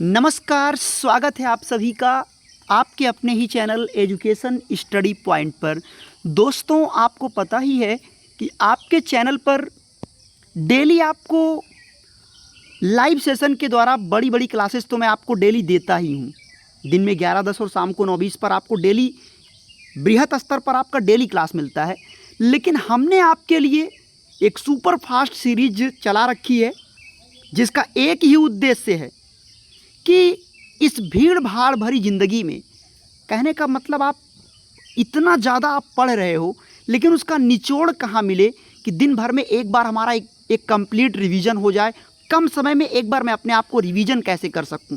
नमस्कार, स्वागत है आप सभी का आपके अपने ही चैनल एजुकेशन स्टडी पॉइंट पर। दोस्तों, आपको पता ही है कि आपके चैनल पर डेली आपको लाइव सेशन के द्वारा बड़ी बड़ी क्लासेस तो मैं आपको डेली देता ही हूँ। दिन में 11:10 और शाम को 9:20 पर आपको डेली बृहत स्तर पर आपका डेली क्लास मिलता है। लेकिन हमने आपके लिए एक सुपर फास्ट सीरीज चला रखी है जिसका एक ही उद्देश्य है कि इस भीड़ भाड़ भरी ज़िंदगी में, कहने का मतलब आप इतना ज़्यादा आप पढ़ रहे हो लेकिन उसका निचोड़ कहाँ मिले कि दिन भर में एक बार हमारा एक कंप्लीट रिवीजन हो जाए। कम समय में एक बार मैं अपने आप को रिवीजन कैसे कर सकूं,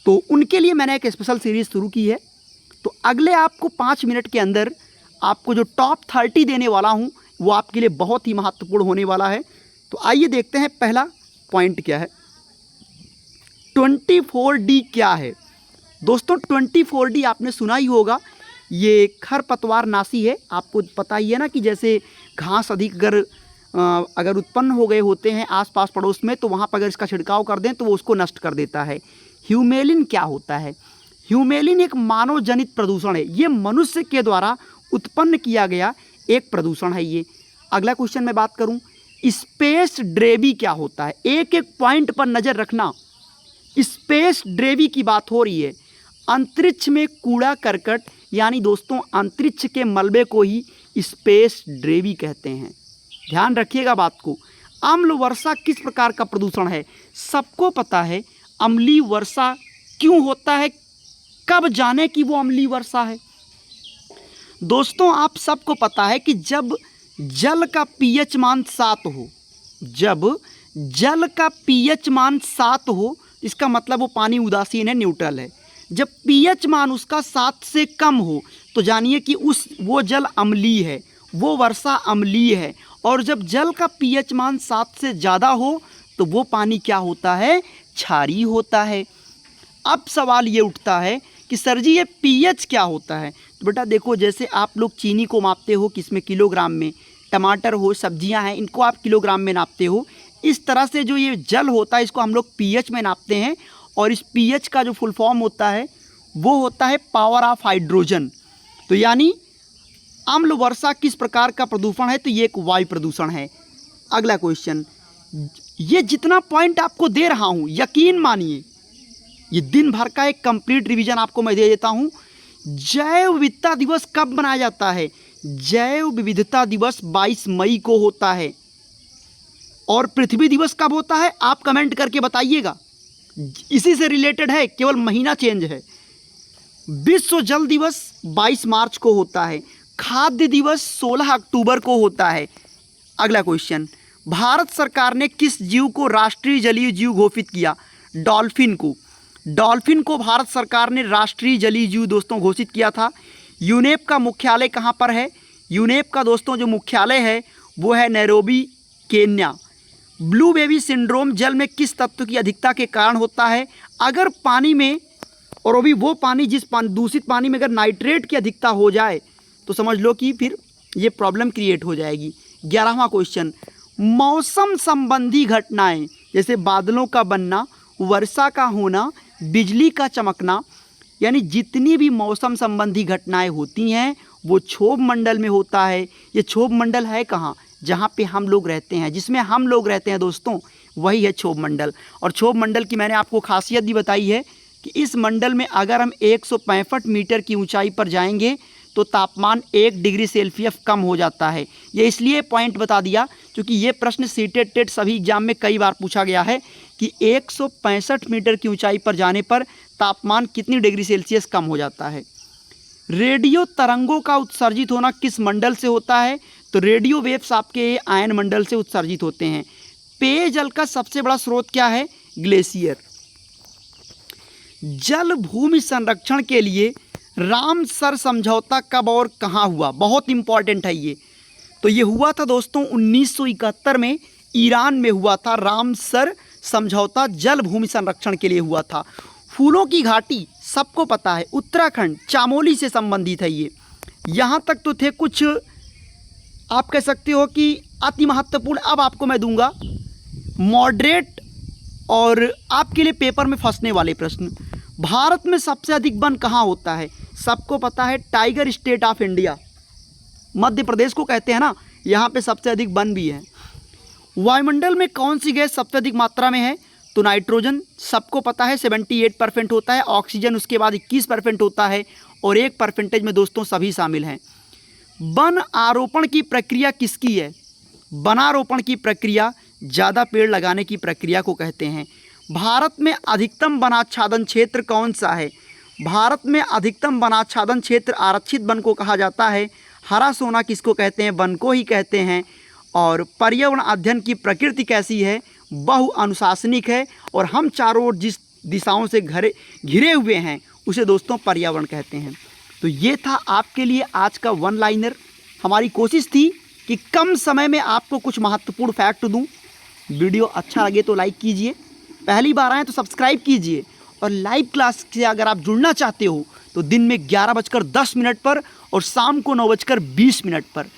तो उनके लिए मैंने एक स्पेशल सीरीज़ शुरू की है। तो अगले आपको 5 मिनट के अंदर आपको जो टॉप 30 देने वाला हूँ वो आपके लिए बहुत ही महत्वपूर्ण होने वाला है। तो आइए देखते हैं पहला पॉइंट क्या है। 24D क्या है दोस्तों? 24D आपने सुना ही होगा। ये खरपतवार नाशी है। आपको पता ही है ना कि जैसे घास अधिक अगर उत्पन्न हो गए होते हैं आसपास पड़ोस में, तो वहाँ पर अगर इसका छिड़काव कर दें तो वो उसको नष्ट कर देता है। ह्यूमेलिन क्या होता है? ह्यूमेलिन एक मानव जनित प्रदूषण है। ये मनुष्य के द्वारा उत्पन्न किया गया एक प्रदूषण है ये। अगला क्वेश्चन मैं बात करूँ, स्पेस ड्रेबी क्या होता है? एक एक पॉइंट पर नज़र रखना। स्पेस ड्रेबी की बात हो रही है। अंतरिक्ष में कूड़ा करकट, यानी दोस्तों अंतरिक्ष के मलबे को ही स्पेस ड्रेबी कहते हैं। ध्यान रखिएगा बात को। अम्ल वर्षा किस प्रकार का प्रदूषण है? सबको पता है अम्लीय वर्षा क्यों होता है। कब जाने कि वो अम्लीय वर्षा है? दोस्तों, आप सबको पता है कि जब जल का पीएच मान 7 हो, जब जल का पीएच मान 7 हो, इसका मतलब वो पानी उदासीन है, न्यूट्रल है। जब पीएच मान उसका 7 से कम हो तो जानिए कि वो जल अम्लीय है, वो वर्षा अम्लीय है। और जब जल का पीएच मान 7 से ज़्यादा हो तो वो पानी क्या होता है? क्षारीय होता है। अब सवाल ये उठता है कि सर जी ये पीएच क्या होता है? तो बेटा देखो, जैसे आप लोग चीनी को मापते हो किसमें? किलोग्राम में। टमाटर हो, सब्जियां हैं, इनको आप किलोग्राम में नापते हो। इस तरह से जो ये जल होता है इसको हम लोग पीएच में नापते हैं। और इस पीएच का जो फुल फॉर्म होता है वो होता है पावर ऑफ हाइड्रोजन। तो यानी अम्ल वर्षा किस प्रकार का प्रदूषण है? तो ये एक वायु प्रदूषण है। अगला क्वेश्चन, ये जितना पॉइंट आपको दे रहा हूँ यकीन मानिए ये दिन भर का एक कंप्लीट रिवीजन आपको मैं दे देता हूँ। जैव विविधता दिवस कब मनाया जाता है? जैव विविधता दिवस 22 मई को होता है। और पृथ्वी दिवस कब होता है? आप कमेंट करके बताइएगा। इसी से रिलेटेड है, केवल महीना चेंज है। विश्व जल दिवस 22 मार्च को होता है। खाद्य दिवस 16 अक्टूबर को होता है। अगला क्वेश्चन, भारत सरकार ने किस जीव को राष्ट्रीय जलीय जीव घोषित किया? डॉल्फिन को। डॉल्फिन को भारत सरकार ने राष्ट्रीय जलीय जीव दोस्तों घोषित किया था। यूनेप का मुख्यालय कहाँ पर है? यूनेप का दोस्तों जो मुख्यालय है वो है Nairobi, Kenya. Blue baby syndrome जल में किस तत्व की अधिकता के कारण होता है? अगर पानी में, और अभी वो पानी दूषित पानी में अगर नाइट्रेट की अधिकता हो जाए तो समझ लो कि फिर ये प्रॉब्लम क्रिएट हो जाएगी। 11वां क्वेश्चन, मौसम संबंधी घटनाएं जैसे बादलों का बनना, वर्षा का होना, बिजली का चमकना, यानी जितनी भी मौसम संबंधी घटनाएं होती हैं वो क्षोभ मंडल में होता है। ये क्षोभ मंडल है कहाँ? जहाँ पे हम लोग रहते हैं, जिसमें हम लोग रहते हैं दोस्तों, वही है क्षोभ मंडल। और क्षोभ मंडल की मैंने आपको खासियत भी बताई है कि इस मंडल में अगर हम 165 मीटर की ऊंचाई पर जाएंगे तो तापमान 1 डिग्री सेल्सियस कम हो जाता है। ये इसलिए पॉइंट बता दिया क्योंकि ये प्रश्न सीटेट टेट सभी एग्जाम में कई बार पूछा गया है कि 165 मीटर की ऊंचाई पर जाने पर तापमान कितनी डिग्री सेल्सियस कम हो जाता है। रेडियो तरंगों का उत्सर्जित होना किस मंडल से होता है? तो रेडियो वेव्स आपके आयन मंडल से उत्सर्जित होते हैं। पेयजल का सबसे बड़ा स्रोत क्या है? ग्लेशियर। जल भूमि संरक्षण के लिए रामसर समझौता कब और कहाँ हुआ? बहुत इंपॉर्टेंट है ये। तो ये हुआ था दोस्तों 1971 में ईरान में हुआ था। रामसर समझौता जल भूमि संरक्षण के लिए हुआ था। फूलों की घाटी सबको पता है, उत्तराखंड चामोली से संबंधित है ये। यहाँ तक तो थे कुछ आप कह सकते हो कि अति महत्वपूर्ण। अब आपको मैं दूंगा मॉडरेट और आपके लिए पेपर में फंसने वाले प्रश्न, भारत में सबसे अधिक वन कहाँ होता है? सबको पता है tiger state of India, Madhya Pradesh को कहते हैं ना, यहाँ पे सबसे अधिक वन भी है। वायुमंडल में कौन सी गैस सबसे अधिक मात्रा में है? तो नाइट्रोजन, सबको पता है 78% होता है, ऑक्सीजन उसके बाद 21% होता है और 1% में दोस्तों सभी शामिल हैं। वन आरोपण की प्रक्रिया किसकी है? वनारोपण की प्रक्रिया ज़्यादा पेड़ लगाने की प्रक्रिया को कहते हैं। भारत में अधिकतम वनाच्छादन क्षेत्र कौन सा है? भारत में अधिकतम वनाच्छादन क्षेत्र आरक्षित वन को कहा जाता है। हरा सोना किसको कहते हैं? वन को ही कहते हैं। और पर्यावरण अध्ययन की प्रकृति कैसी है? बहु अनुशासनिक है और हम चारों ओर जिस दिशाओं से घिरे हुए हैं उसे दोस्तों पर्यावरण कहते हैं। तो ये था आपके लिए आज का वन लाइनर। हमारी कोशिश थी कि कम समय में आपको कुछ महत्वपूर्ण फैक्ट दूं। वीडियो अच्छा लगे तो लाइक कीजिए, पहली बार आए तो सब्सक्राइब कीजिए और लाइव क्लास से अगर आप जुड़ना चाहते हो तो दिन में 11:10 पर और शाम को 9:20 पर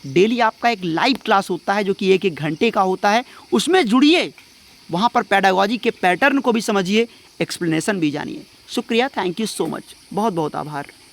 डेली आपका एक लाइव क्लास होता है जो कि 1-1 घंटे का होता है। उसमें जुड़िए, वहाँ पर पेडागोजी के पैटर्न को भी समझिए, एक्सप्लेनेशन भी जानिए। शुक्रिया, थैंक यू सो मच, बहुत बहुत आभार।